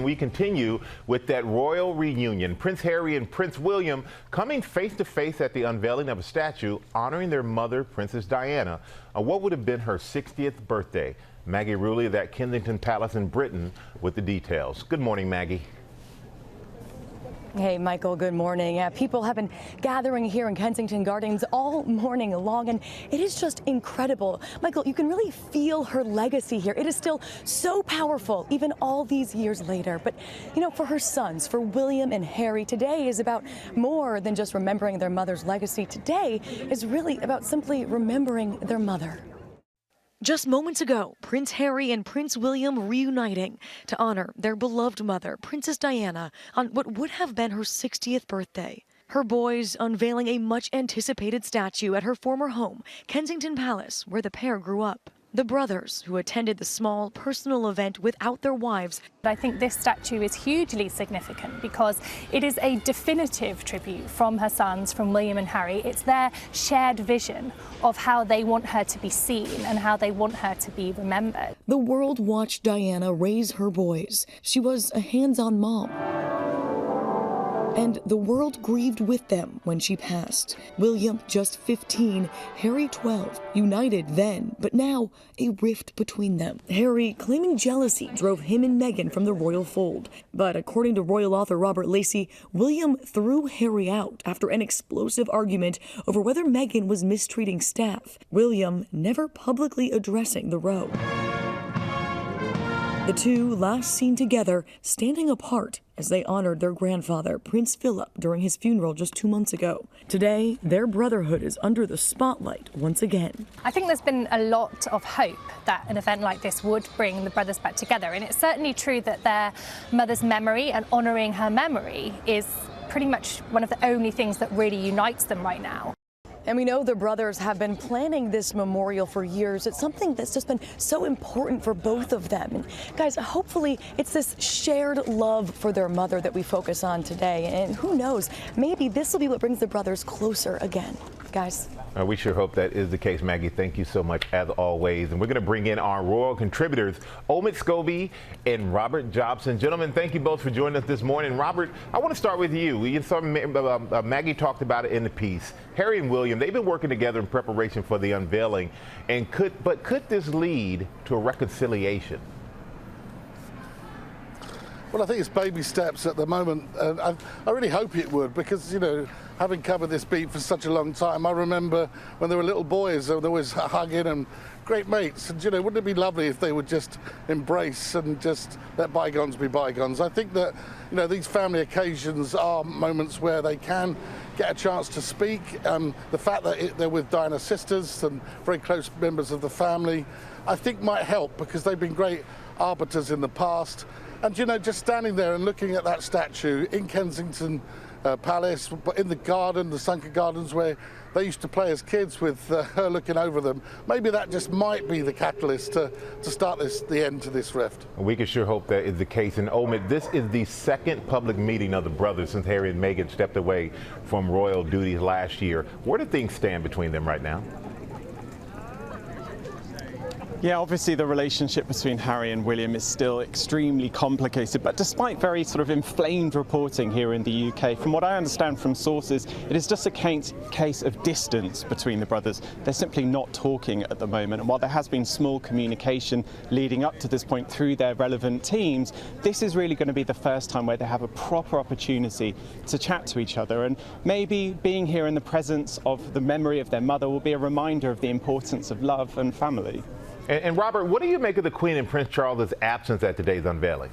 We continue with that royal reunion. Prince Harry and Prince William coming face to face at the unveiling of a statue honoring their mother, Princess Diana, on what would have been her 60th birthday. Maggie Rulli of that Kensington Palace in Britain with the details. Good morning, Maggie. Hey, Michael, good morning. People have been gathering here in Kensington Gardens all morning long, and it is just incredible. Michael, you can really feel her legacy here. It is still so powerful, even all these years later. But, you know, for her sons, for William and Harry, today is about more than just remembering their mother's legacy. Today is really about simply remembering their mother. Just moments ago, Prince Harry and Prince William reuniting to honor their beloved mother, Princess Diana, on what would have been her 60th birthday. Her boys unveiling a much-anticipated statue at her former home, Kensington Palace, where the pair grew up. The brothers, who attended the small, personal event without their wives. I think this statue is hugely significant because it is a definitive tribute from her sons, from William and Harry. It's their shared vision of how they want her to be seen and how they want her to be remembered. The world watched Diana raise her boys. She was a hands-on mom. And the world grieved with them when she passed. William, just 15, Harry, 12, united then, but now a rift between them. Harry, claiming jealousy, drove him and Meghan from the royal fold. But according to royal author Robert Lacey, William threw Harry out after an explosive argument over whether Meghan was mistreating staff. William never publicly addressing the row. The two last seen together, standing apart as they honored their grandfather, Prince Philip, during his funeral just 2 months ago. Today, their brotherhood is under the spotlight once again. I think there's been a lot of hope that an event like this would bring the brothers back together. And it's certainly true that their mother's memory and honouring her memory is pretty much one of the only things that really unites them right now. And we know the brothers have been planning this memorial for years. It's something that's just been so important for both of them. And guys, hopefully it's this shared love for their mother that we focus on today. And who knows, maybe this will be what brings the brothers closer again. Guys. We sure hope that is the case, Maggie. Thank you so much, as always. And we're going to bring in our royal contributors, Omid Scobie and Robert Jobson. Gentlemen, thank you both for joining us this morning. Robert, I want to start with you. Maggie talked about it in the piece. Harry and William, they've been working together in preparation for the unveiling. And could this lead to a reconciliation? Well, I think it's baby steps at the moment, and I really hope it would, because, you know, having covered this beat for such a long time, I remember when they were little boys, they were always hugging and great mates. And, you know, wouldn't it be lovely if they would just embrace and just let bygones be bygones? I think that, you know, these family occasions are moments where they can get a chance to speak. The fact that they're with Diana's sisters and very close members of the family, I think might help, because they've been great arbiters in the past. And, you know, just standing there and looking at that statue in Kensington Palace, in the garden, the sunken gardens where they used to play as kids with her looking over them, maybe that just might be the catalyst to start the end to this rift. We can sure hope that is the case. And Omid, this is the second public meeting of the brothers since Harry and Meghan stepped away from royal duties last year. Where do things stand between them right now? Yeah, obviously the relationship between Harry and William is still extremely complicated, but despite very sort of inflamed reporting here in the UK, from what I understand from sources, it is just a case of distance between the brothers. They're simply not talking at the moment, and while there has been small communication leading up to this point through their relevant teams, this is really going to be the first time where they have a proper opportunity to chat to each other, and maybe being here in the presence of the memory of their mother will be a reminder of the importance of love and family. And Robert, what do you make of the Queen and Prince Charles' absence at today's unveiling?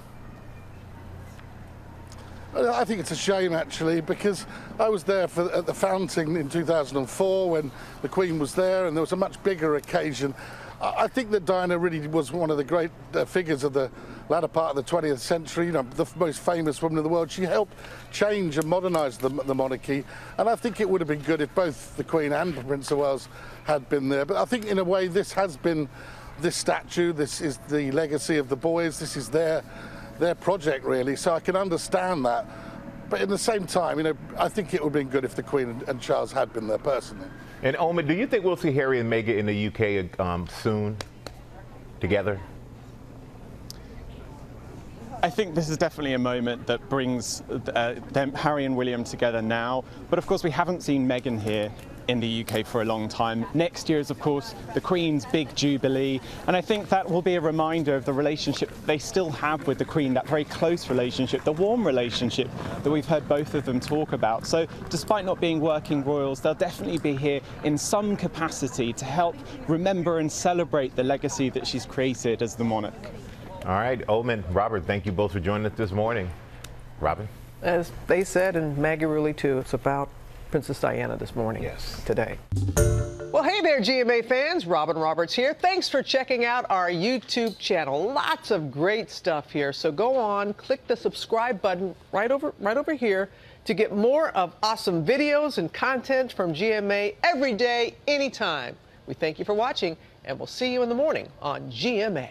I think it's a shame, actually, because I was there at the fountain in 2004 when the Queen was there, and there was a much bigger occasion. I think that Diana really was one of the great figures of the latter part of the 20th century, you know, the most famous woman in the world. She helped change and modernise the monarchy, and I think it would have been good if both the Queen and Prince of Wales had been there. But I think, in a way, this has been this statue, this is the legacy of the boys, this is their project, really, so I can understand that. But at the same time, you know, I think it would have been good if the Queen and Charles had been there personally. And Omid, do you think we'll see Harry and Meghan in the UK soon, together? I think this is definitely a moment that brings Harry and William together now. But of course, we haven't seen Meghan here in the UK for a long time. Next year is, of course, the Queen's big jubilee, and I think that will be a reminder of the relationship they still have with the Queen, that very close relationship, the warm relationship that we've heard both of them talk about. So despite not being working royals, they'll definitely be here in some capacity to help remember and celebrate the legacy that she's created as the monarch. All right, Omen, Robert, thank you both for joining us this morning. Robin? As they said, and Maggie really too, it's about Princess Diana this morning. Yes. Today. Well, hey there, GMA fans. Robin Roberts here. Thanks for checking out our YouTube channel. Lots of great stuff here. So go on, click the subscribe button right over here to get more of awesome videos and content from GMA every day, anytime. We thank you for watching, and we'll see you in the morning on GMA.